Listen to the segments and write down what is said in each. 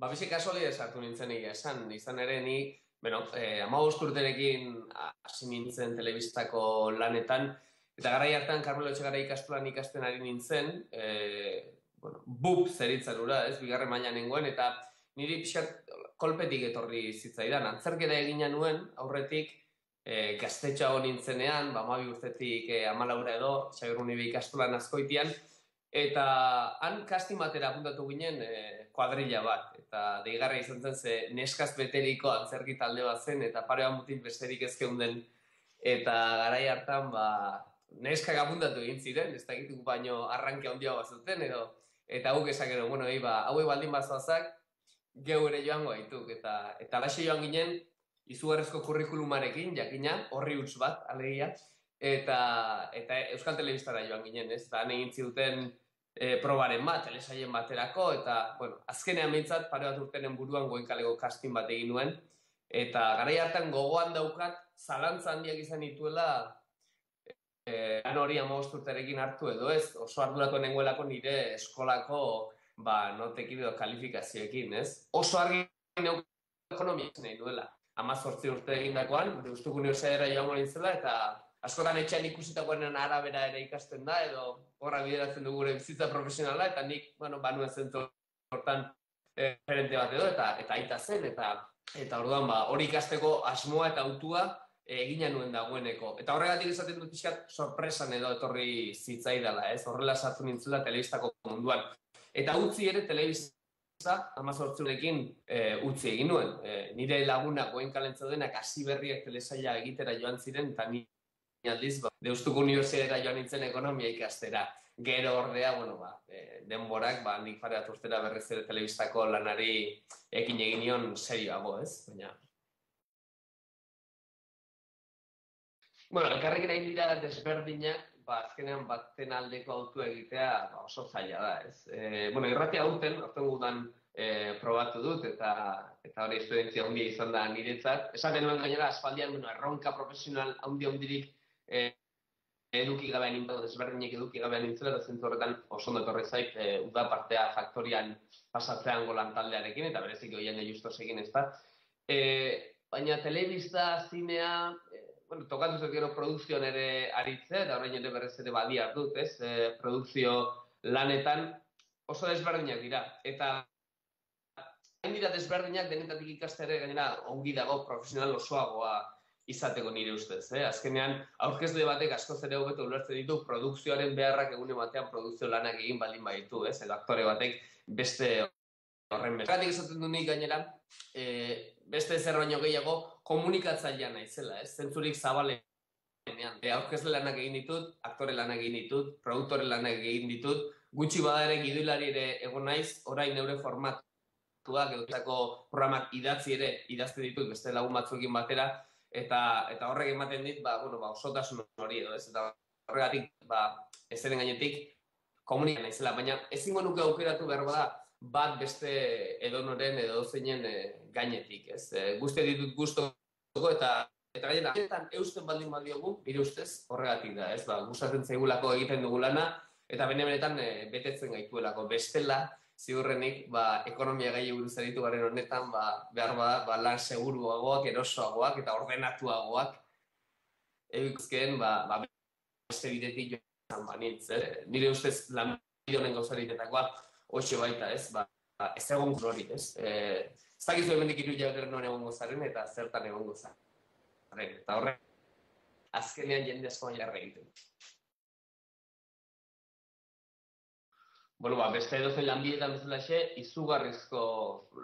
Bizi kasualidad sartu nintzen egia esan. Izan ere ni, 15 urterekin hasi nintzen telebistako lanetan, eta garai hartan Karmelo Etxegarai ikastolan ikasten ari nintzen, BUP zeritzen ura, ez, bigarren mailan nengoen, eta niri pixkat kolpetik etorri zitzaidan. Antzerketa egina nuen, aurretik, gaztetxoago nintzenean, 12 urtetik 14 edo, Xabirrunibe ikastolan Azkoitian, eta han casting batera apuntatu ginen kuadrilla bat, eta deigarria izan zen ze neskaz beteriko antzerki talde bat zen, eta pare bat mutil besterik ez geunden, eta garai hartan, neskak apuntatu egin ziren, ez dakituko baino arranke handiago bazuten, eta guk esakero, hauek baldin bazoazak, geu ere joango gaituk, eta laxe joan ginen, izugarrizko kurrikulumarekin, jakina, horri huts bat, alegia, eta Euskal Telebistara joan ginen, ez? Eta han egin ziduten probaren bat, telesaien baterako, eta, azkenean behintzat, pare bat urtenen buruan Goenkaleko casting bat egin nuen, eta garai hartan gogoan daukat, zalantza handiak izan dituela, lan hori 15 urterekin hartu edo ez, oso arduratu nengoelako nire eskolako, notekin edo kalifikazioekin, ez? Oso argi neuko ekonomia nahi duela. 18 urte egindakoan, Deustuko Unibertsitateera joango nintzela, eta askotan etxean ikusitakoen arabera ere ikasten da, edo horra bideratzen du gure bizitza profesionala, eta nik, banuen zentzu hortan gerente bat edo, eta aita zen, eta orduan, hori ikasteko asmoa eta autua egina nuen dagoeneko. Eta horregatik esaten dut pixkat sorpresan edo etorri zitzaidala, ez? Horrela sartu nintzela telebistako munduan. Eta utzi ere telebista 18 urterekin utzi egin nuen. Nire lagunak Goenkalan zeudenak hasi berriak telesaila egitera joan ziren, eta ni aldiz, Deustuko Unibertsitateera joan nintzen ekonomia ikastera. Gero ordea, denborak, handik pare bat urtera berriz ere telebistako lanari ekin egin nion serioago, ez? Elkarrekin egin dira desberdinak, azkenean baten aldeko autua egitea oso zaila da, ez? Irratia aurten gudan probatu dut, eta hori estudentzia handia izan da niretzat. Esaten nuen gainera, aspaldian, erronka profesional handirik eduki gabean nintzen, desberdinek eduki gabean nintzen, eta zentzu horretan oso ondo etorri zait, uda partea faktorian pasatzean golan taldearekin, eta berezik Oiane Justosekin, ez da. Baina telebista, zinea, tokatu zut gero produkzioan ere aritzea, eta horrein ere berrez ere badia dut, ez? Produkzio lanetan oso desberdinak dira. Eta hain dira desberdinak denetatik ikastere gainera ongi dago profesional osoagoa izateko nire ustez. Azkenean, aurkezle batek askoz ere hobeto ulertzen ditu produkzioaren beharrak egune batean produkzio lanak egin baldin baditu, ez? Edo aktore batek beste horren beste. Gatik esaten du nik gainera, beste zer baino gehiago komunikatzailea naizela, ez? Zentzurik zabalenean. Aurkezle lanak egin ditut, aktore lanak egin ditut, produktore lanak egin ditut, gutxi bada ere gidoilari ere egon naiz, orain neure formatuak edotako programak idatzi ere idazte ditut beste lagun batzuekin batera, eta horrek ematen dit, osotasun hori edo, ez? Eta horregatik, ezeren gainetik komunikatzailea naizela, baina ezingo nuke aukeratu behar bada bat beste edonoren edo zeinen gainetik, ez? Guztia ditut gustoko eta gainera, eusten baldin badiogu, nire ustez, horregatik da, ez? Gustatzen zaigulako egiten dugu lana, eta benetan betetzen gaituelako. Bestela, ziurrenik, ekonomia gai buruz aritu garen honetan, behar bada, lan seguruagoak, erosoagoak eta ordenatuagoak eguzkeen, beste bidetik joan banitz. Nire ustez, lan bide honen gauzariketakoa, hoxe baita, ez? Ez egon hori, ez? Ez dakizu hemendik 3 hilabete noren egongo zaren eta zertan egongo zaren. Eta horrek, azkenean jende asko baina egiten. Beste edozen lanbidetan bezalaxe, izugarrizko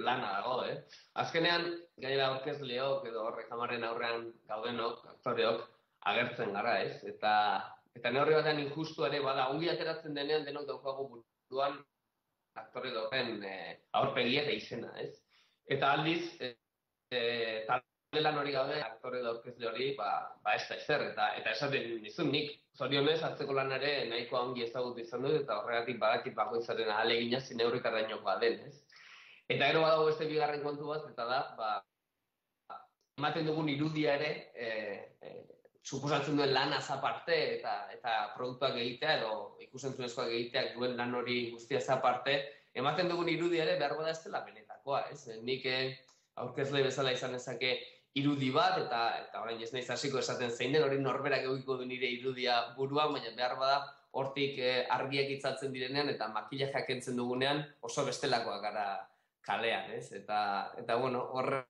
lana dago, Azkenean, gainera aurkezleok edo horrek kamarren aurrean gaudenok, aktoreok, agertzen gara, ez? Eta neurri batean injustu ere, ongi ateratzen denean denok daukagu buruan aktore doken aurpegia eta izena, ez? Eta aldiz, talde lan hori gaude, aktore da aurkezle hori, ez da ezer, eta esaten nizun nik, zorionez, hartzeko lanare nahikoa ongi ezagutu izan dut, eta horregatik badakit bakoitzaren ahalegina zineurrikarrainokoa den, ez? Eta gero badago beste bigarren kontu bat, eta da, ematen dugun irudia ere, suposatzen duen lan azaparte, eta produktuak egitea, edo ikusentzunezkoak egiteak duen lan hori guztia azaparte, ematen dugun irudia ere behar bada ez dela benetan. bestelakoa, ez? Nik aurkezle bezala izan ezake irudi bat, eta orain ez naiz hasiko esaten zein den, hori norberak egiko du nire irudia buruan, baina behar bada hortik argiak itzaltzen direnean eta makillajea kentzen dugunean oso bestelakoak gara kalean, ez? Eta bueno, horre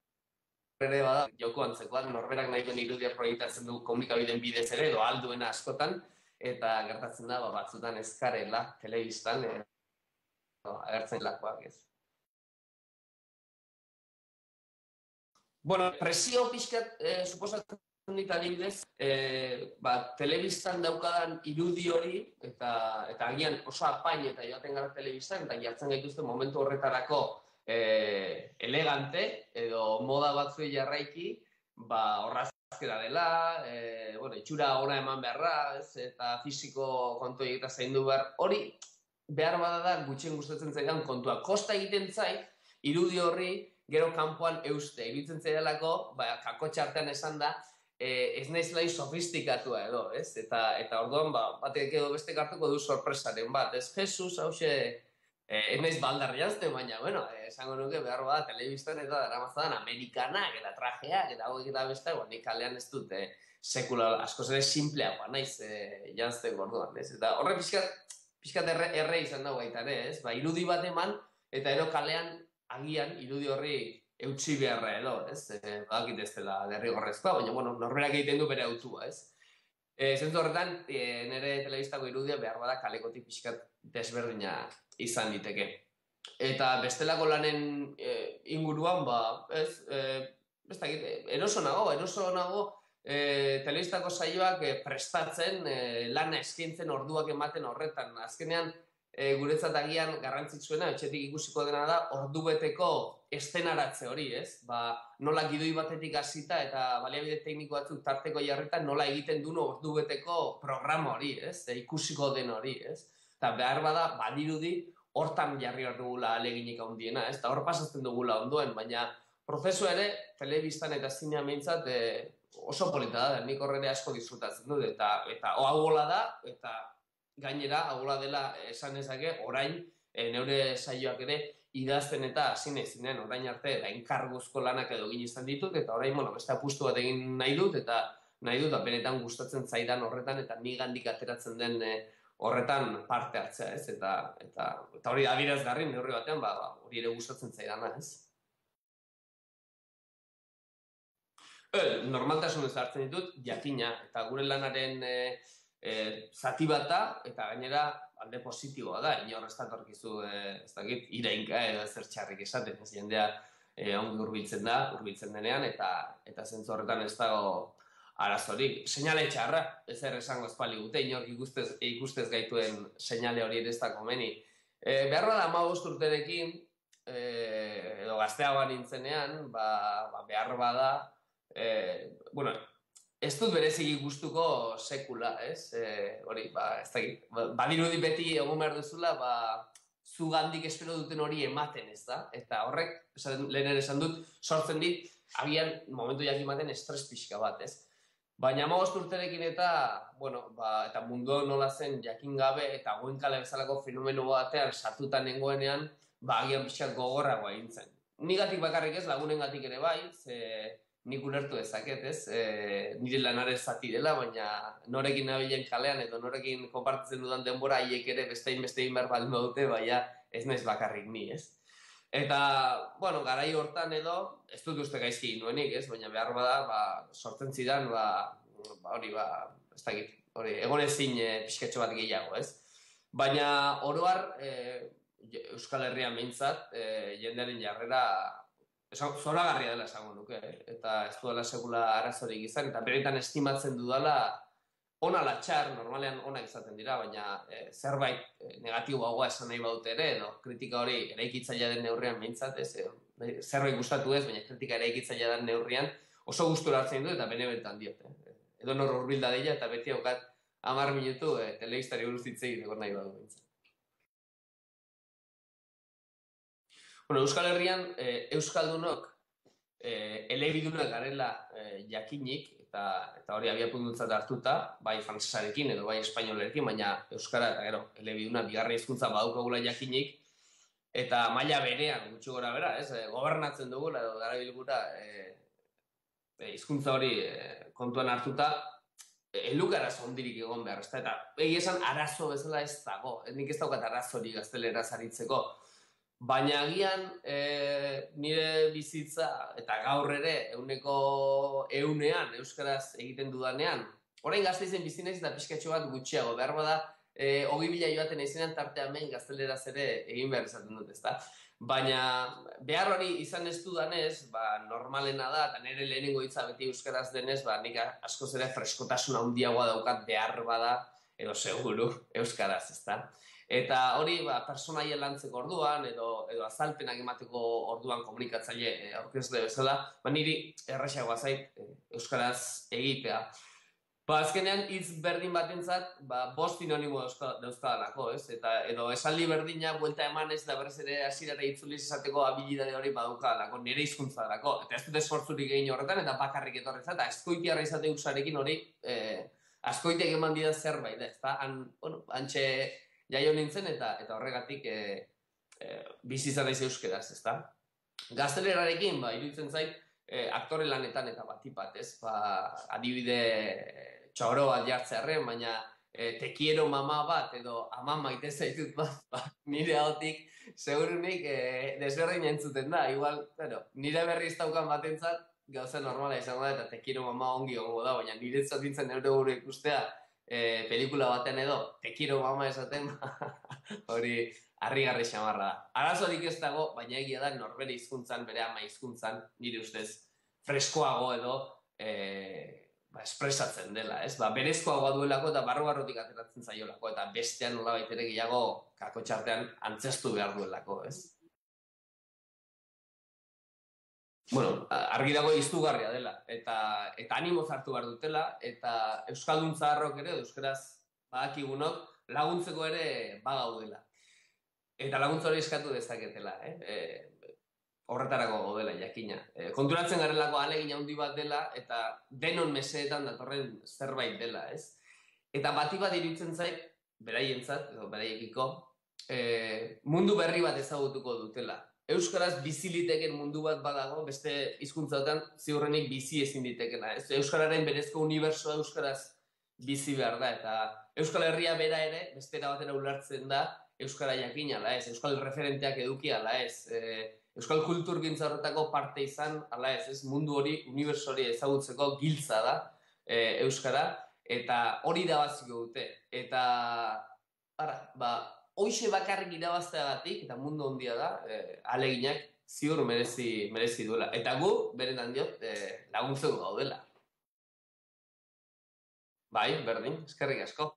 ere bada, joko antzekoak, norberak nahi duen irudia proiektatzen du komunikabideen bidez ere, edo alduena askotan, eta gertatzen da, batzutan ezkarela, telebistan, agertzen lakoak, ez. Bueno, presio pixkat, suposatzen dit adibidez, telebistan daukadan irudi hori, eta agian oso apain eta joaten gara telebistan, eta jartzen gaituzte momentu horretarako elegante, edo moda batzuei jarraiki, horrazkera dela, itxura ona eman beharra, eta fisiko kontu egita zaindu behar, hori behar bada da gutxien gustatzen zaidan kontua. Kosta egiten zait, irudi horri, gero kanpoan euste, iruditzen zaidalako, kakotxartean esan da, ez naiz lain sofistikatua edo, ez? Eta orduan, batek edo beste hartuko du sorpresaren bat, ez? Jesus, hause, ez naiz baldarri janzten, baina, bueno, esango nuke behar bada, telebistan eta daramazadan Amerikanak, eta trajeak, eta hauek eta beste, nik kalean ez dut, sekula askoz ere simpleagoa naiz janzten orduan, ez? Eta horre pixkat erre izan dago baita ere, ez? Irudi bat eman, eta ero kalean agian irudi horri eutxi beharra edo, ez? Badakit ez dela derrigorrezkoa, baina, bueno, norberak egiten du bere autua, ez? Zentzu horretan, nire telebistako irudia behar bada kalekotik pixkat desberdina izan diteke. Eta bestelako lanen inguruan, eroso nago, telebistako saioak prestatzen, lana eskaintzen orduak ematen horretan. Azkenean, guretzat agian garrantzitsuena, etxetik ikusiko dena da, ordubeteko estenaratze hori, ez? Nola gidoi batetik hasita eta baliabide tekniko batzuk tarteko jarritan nola egiten duen ordubeteko programa hori, ez? Ikusiko den hori, ez? Eta behar bada, badirudi, hortan jarri behar dugula aleginik handiena, ez? Eta hor pasatzen dugula ondoen, baina prozesu ere, telebistan eta zinean behintzat oso polita da, nik horrere asko disfrutatzen dut, eta hau hola da, eta gainera, haula dela esan ezake, orain, neure saioak ere, idazten eta hasi zinean, orain arte, enkarguzko lanak edo egin izan ditut, eta orain, beste apustu bat egin nahi dut, benetan gustatzen zaidan horretan, eta nigandik ateratzen den horretan parte hartzea, ez? Eta hori adierazgarri, neurri batean, hori ere gustatzen zaidana, ez? Normaltasunez hartzen ditut, jakina, eta gure lanaren zati bat da, eta gainera alde positiboa da, inor ez datorkizu, ez dakit, irainka edo ezer txarrik esaten, ez jendea ongi hurbiltzen denean, eta zentzu horretan ez dago arazorik. Seinale txarra, ez esango espali gute, inor ikustez gaituen seinale hori ere ez da komeni. Behar bada 15 urterekin, edo gazteagoan nintzenean, behar bada, ez dut bereziki gustuko sekula, ez? Hori, ez dakit. Badirudi beti egon behar duzula, zugandik espero duten hori ematen, ez da? Eta horrek, lehen ere esan dut, sortzen dit, agian momentu jakin ematen estres pixka bat, ez? Baina 15 urterekin eta mundu nola zen jakin gabe eta goenkale bezalako fenomeno batean sartutan nengoenean, agian pixkat gogorragoa egin zen. Nigatik bakarrik ez, lagunengatik ere bai, nik ulertu dezaket, ez? Nire lanaren zati dela, baina norekin nabilen kalean edo norekin konpartitzen dudan denbora haiek ere bestein behar baldin badute, baina ez naiz bakarrik ni, ez? Eta, garai hortan edo, ez dut uste gaizki nuenik, ez? Baina behar bada, sortzen zidan, ez dakit, egon ezin pixketxo bat gehiago, ez? Baina, oroar, Euskal Herrian behintzat, jendearen jarrera zoragarria dela esango nuke, eta ez duela sekula arazorik izan, eta beretan estimatzen dudala ona ala txar, normalean onak izaten dira, baina zerbait negatiboagoa esan nahi badute ere, edo kritika hori eraikitzailea den neurrian behintzat, zerbait gustatu ez, baina kritika eraikitzailea den neurrian oso gustura hartzen du eta benetan diot. Edo nor hurbil dadila eta beti haukat 10 minutu telebistari buruz hitz egiteko nahi badu behintzat. Euskal Herrian, Euskaldunok elebidunak garela jakinik, eta hori abiapuntutzat hartuta, bai frantsesarekin edo bai espainolerekin, baina euskara eta gero elebidunak bigarren hizkuntza badukagula jakinik, eta maila berean, gutxi gora bera, gobernatzen dugula edo darabilgura hizkuntza hori kontuan hartuta, eluk arazo hondirik egon behar, ezta? Eta egia esan arazo bezala ez dago, nik ez daukat arazori gazteleraz aritzeko, baina agian nire bizitza eta gaur ere ehunean euskaraz egiten dudanean, orain Gasteizen bizi naiz eta pixkatxo bat gutxiago, behar bada 20.000 joaten izenean tartean behin gazteleraz ere egin behar izaten dut, ezta? Baina behar hori izan ez dudanez, normalena da, eta nire lehenengo hitza beti euskaraz denez, nik askoz ere freskotasun handiagoa daukat behar bada, edo seguru, euskaraz, ezta? Eta hori personaien lantzeko orduan, edo azalpenak emateko orduan komunikatzaile aurkezle bezala, niri erraxagoa zait euskaraz egitea. Azkenean, hitz berdin batentzat, 5 sinonimo dauzkadalako, ez? Edo esaldi berdina buelta eman ez da berrez ere hasierara itzuliz esateko habilidade hori badukadalako, nire hizkuntza dalako. Eta ez dut esfortzurik egin horretan, eta bakarrik etorrezat, eta askoitiarra izate usarekin hori, askoitek eman dida zerbait, ez da? Hantxe jaio nintzen, eta horregatik bizi izan naiz euskeraz, ez da? Gaztelerarekin, iruditzen zait, aktore lanetan eta batipat, ez? Adibide txauro bat jartzearen, baina te quiero mama bat edo ama maite zaitut bat, nire ahotik segurunik desberdin entzuten da. Igual, nire berriz daukan batentzat gauza normala izango da eta te quiero mama ongi ongo da, baina nire zatintzen neure gure ikustea pelikula baten edo te quiero mama esaten hori harrigarri xamarra da. Arazorik ez dago, baina egia da norbere hizkuntzan, bere ama hizkuntzan, nire ustez, freskoago edo espresatzen dela, ez? Berezkoagoa duelako eta barru-barrutik ateratzen zaiolako, eta bestean nolabait ere gehiago kakotxartean antzestu behar duelako, ez? Bueno, argi dago izugarria dela, eta animoz hartu behar dutela, eta euskaldun zaharrok ere, euskaraz badakigunok, laguntzeko ere bagaudela. Eta laguntza hori eskatu dezaketela, horretarako godela, jakina. Konturatzen garelako ahalegin handi bat dela, eta denon meseetan datorren zerbait dela, ez? Eta bati bat iruditzen zait, beraientzat, edo beraiekiko, mundu berri bat ezagutuko dutela. Euskaraz bizi liteken mundu bat badago, beste hizkuntzatan ziurrenik bizi ezin ditekena, ez? Euskararen berezko unibersoa euskaraz bizi behar da, eta Euskal Herria bera ere, bestera batera ulertzen da, euskara jakin ala ez, euskal referenteak eduki ala ez, euskal kulturgintza horretako parte izan ala ez, mundu hori, uniberso hori ezagutzeko giltza da euskara, eta hori irabaziko dute. Eta, hoxe bakarrik irabazteagatik, eta mundu handia da, ahaleginak ziur merezi duela. Eta gu, beretan diot, laguntzeko gaudela. Bai, berdin, eskerrik asko.